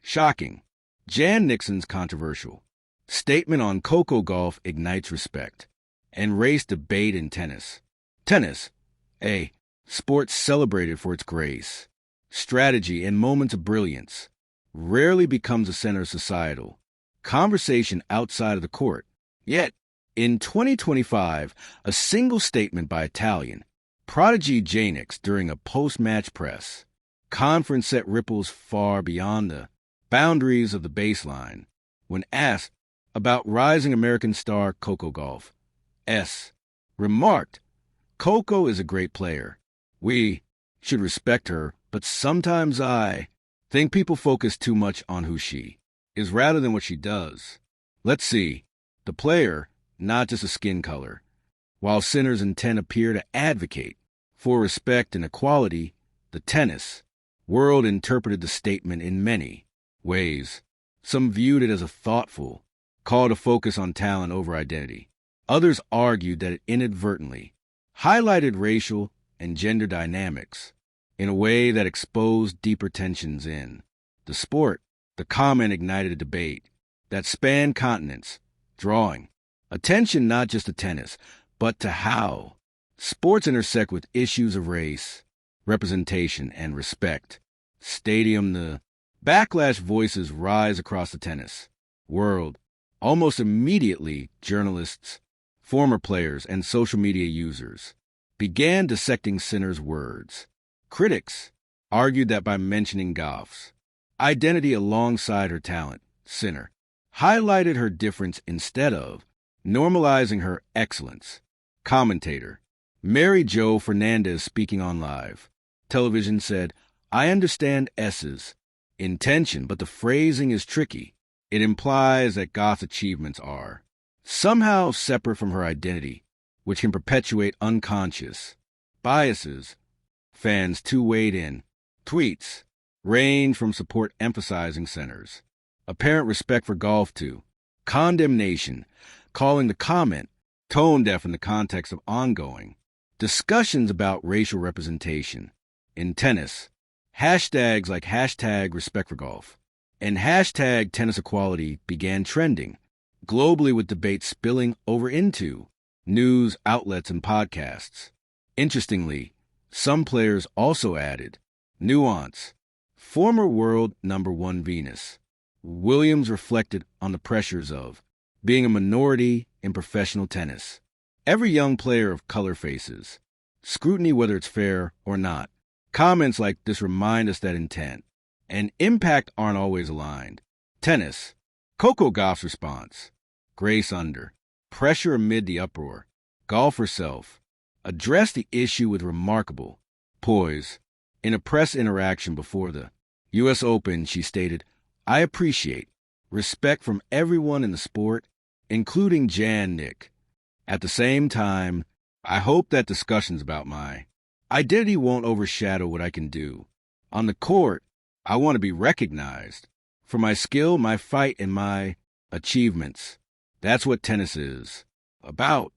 Shocking. Jan Nixon's controversial. Statement on Coco Gauff ignites respect. And race debate in tennis. Tennis, a sport celebrated for its grace, strategy, and moments of brilliance, rarely becomes a center of societal conversation outside of the court. Yet, in 2025, a single statement by Italian prodigy Jannik during a post-match press conference set ripples far beyond the boundaries of the baseline. When asked about rising American star Coco Gauff, remarked, "Coco is a great player. We should respect her, but sometimes I think people focus too much on who she is rather than what she does. Let's see, the player, not just a skin color." While Sinner's intent appear to advocate for respect and equality, the tennis world interpreted the statement in many ways. Some viewed it as a thoughtful call to focus on talent over identity. Others argued that it inadvertently highlighted racial and gender dynamics in a way that exposed deeper tensions in the sport. The comment ignited a debate that spanned continents, drawing attention not just to tennis, but to how sports intersect with issues of race, representation, and respect. The backlash voices rise across the tennis world. Almost immediately, journalists, former players, and social media users began dissecting Sinner's words. Critics argued that by mentioning Gauff's identity alongside her talent, Sinner highlighted her difference instead of normalizing her excellence. Commentator Mary Jo Fernandez, speaking on live television, said, "I understand S's intention, but the phrasing is tricky. It implies that Gauff's achievements are somehow separate from her identity, which can perpetuate unconscious biases." Fans too weighed in. Tweets range from support emphasizing Sinner's apparent respect for Gauff to condemnation, calling the comment tone-deaf in the context of ongoing discussions about racial representation in tennis. Hashtags like #RespectForGauff and #tennis equality began trending globally, with debates spilling over into news outlets and podcasts. Interestingly, some players also added nuance. Former world number one Venus Williams reflected on the pressures of being a minority in professional tennis. Every young player of color faces scrutiny, whether it's fair or not. Comments like this remind us that intent and impact aren't always aligned. Tennis. Coco Gauff's response. Grace under pressure amid the uproar. Gauff herself addressed the issue with remarkable poise. In a press interaction before the U.S. Open, she stated, "I appreciate respect from everyone in the sport, including Jannik. At the same time, I hope that discussions about my identity won't overshadow what I can do. On the court, I want to be recognized for my skill, my fight, and my achievements. That's what tennis is about."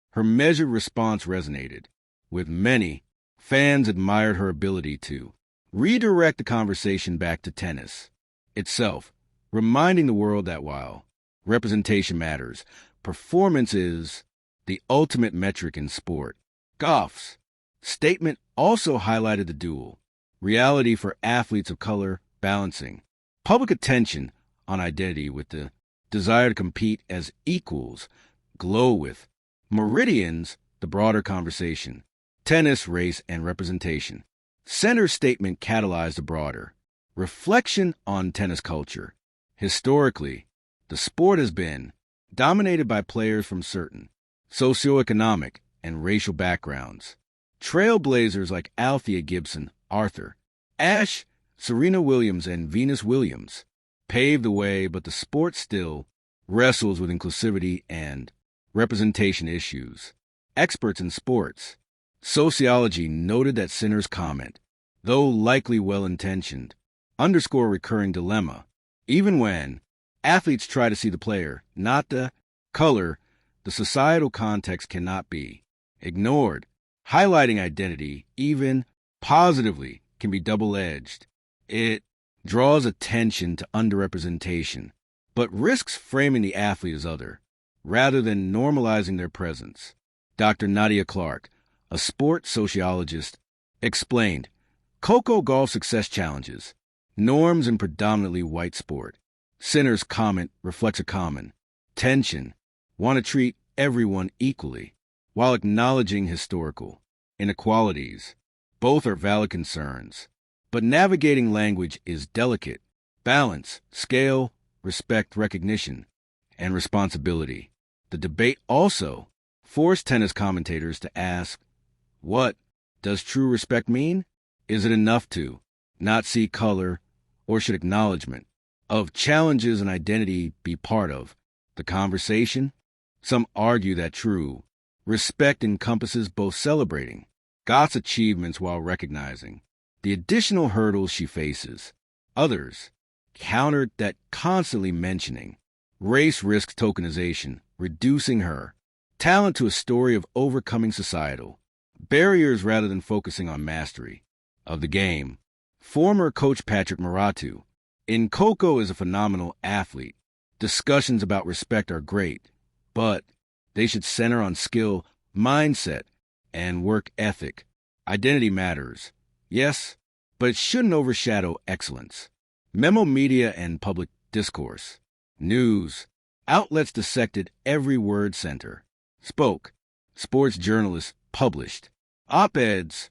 Her measured response resonated with many. Fans admired her ability to redirect the conversation back to tennis itself, reminding the world that while representation matters, performance is the ultimate metric in sport. Gauff's statement also highlighted the dual reality for athletes of color, balancing public attention on identity with the desire to compete as equals, glow with meridians, the broader conversation. Tennis, race, and representation. Sinner's statement catalyzed a broader reflection on tennis culture. Historically, the sport has been dominated by players from certain socioeconomic and racial backgrounds. Trailblazers like Althea Gibson, Arthur Ashe, Serena Williams, and Venus Williams paved the way, but the sport still wrestles with inclusivity and representation issues. Experts in sports sociology noted that Sinner's comment, though likely well-intentioned, underscore a recurring dilemma. Even when athletes try to see the player, not the color, the societal context cannot be ignored. Highlighting identity, even positively, can be double-edged. It draws attention to underrepresentation, but risks framing the athlete as other, rather than normalizing their presence. Dr. Nadia Clark, a sports sociologist, explained, Coco Gauff success challenges, norms in predominantly white sport. Center's comment reflects a common tension, want to treat everyone equally, while acknowledging historical inequalities. Both are valid concerns, but navigating language is delicate. Balance, scale, respect, recognition, and responsibility. The debate also forced tennis commentators to ask, what does true respect mean? Is it enough to not see color, or should acknowledgement of challenges and identity be part of the conversation? Some argue that true respect encompasses both celebrating Gauff's achievements while recognizing the additional hurdles she faces. Others countered that constantly mentioning race risks tokenization, reducing her talent to a story of overcoming societal barriers rather than focusing on mastery of the game. Former coach Patrick Maratu, in Coco is a phenomenal athlete. Discussions about respect are great, but they should center on skill, mindset, and work ethic. Identity matters, yes, but it shouldn't overshadow excellence. Memo media and public discourse. News. Outlets dissected every word center. Spoke. Sports journalists published. Op-eds.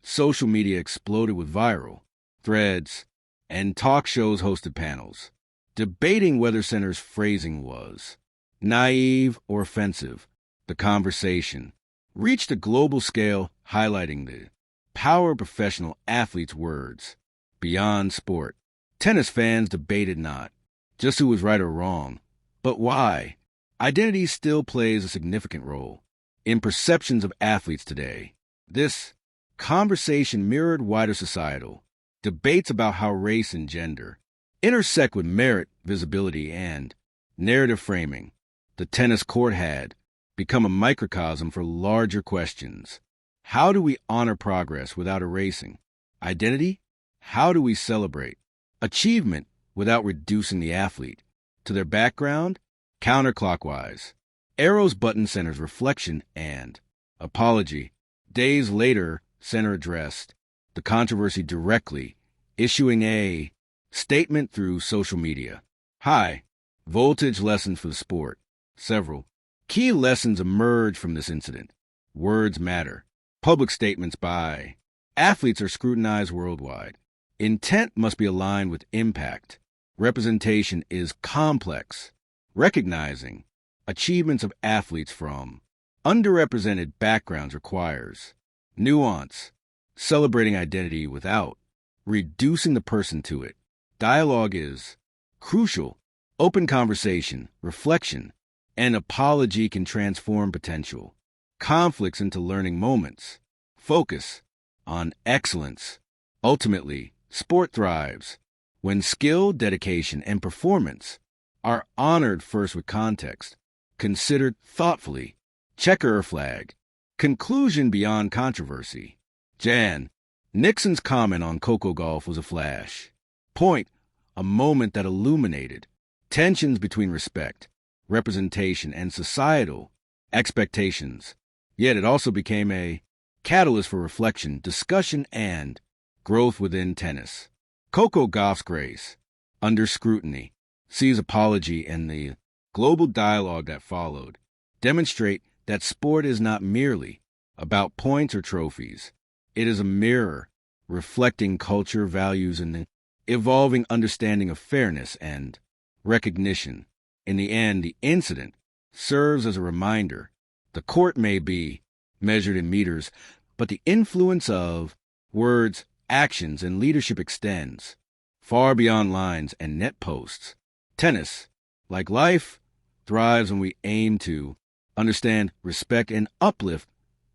Social media exploded with viral threads, and talk shows hosted panels, debating whether center's phrasing was naive or offensive. The conversation reached a global scale, highlighting the power of professional athletes' words. Beyond sport, tennis fans debated not just who was right or wrong, but why. Identity still plays a significant role in perceptions of athletes today. This conversation mirrored wider societal debates about how race and gender intersect with merit, visibility, and narrative framing. The tennis court had become a microcosm for larger questions. How do we honor progress without erasing identity? How do we celebrate achievement without reducing the athlete to their background? Counterclockwise, arrows button center's reflection and apology. Days later, center addressed the controversy directly, issuing a statement through social media. High voltage lessons for the sport. Several key lessons emerge from this incident. Words matter. Public statements by athletes are scrutinized worldwide. Intent must be aligned with impact. Representation is complex. Recognizing achievements of athletes from underrepresented backgrounds requires nuance, celebrating identity without reducing the person to it. Dialogue is crucial. Open conversation, reflection, and apology can transform potential conflicts into learning moments. Focus on excellence. Ultimately, sport thrives when skill, dedication, and performance are honored first with context, considered thoughtfully. Checker flag. Conclusion beyond controversy. Jan. Nixon's comment on Coco Gauff was a flash point, a moment that illuminated tensions between respect, representation, and societal expectations. Yet it also became a catalyst for reflection, discussion, and growth within tennis. Coco Gauff's grace, under scrutiny, sees apology and the global dialogue that followed demonstrate that sport is not merely about points or trophies. It is a mirror reflecting culture, values, and the evolving understanding of fairness and recognition. In the end, the incident serves as a reminder. The court may be measured in meters, but the influence of words, actions, and leadership extends far beyond lines and net posts. Tennis, like life, thrives when we aim to understand, respect, and uplift,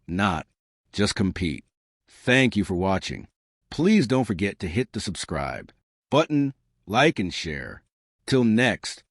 not just compete. Thank you for watching. Please don't forget to hit the subscribe button, like, and share. Till next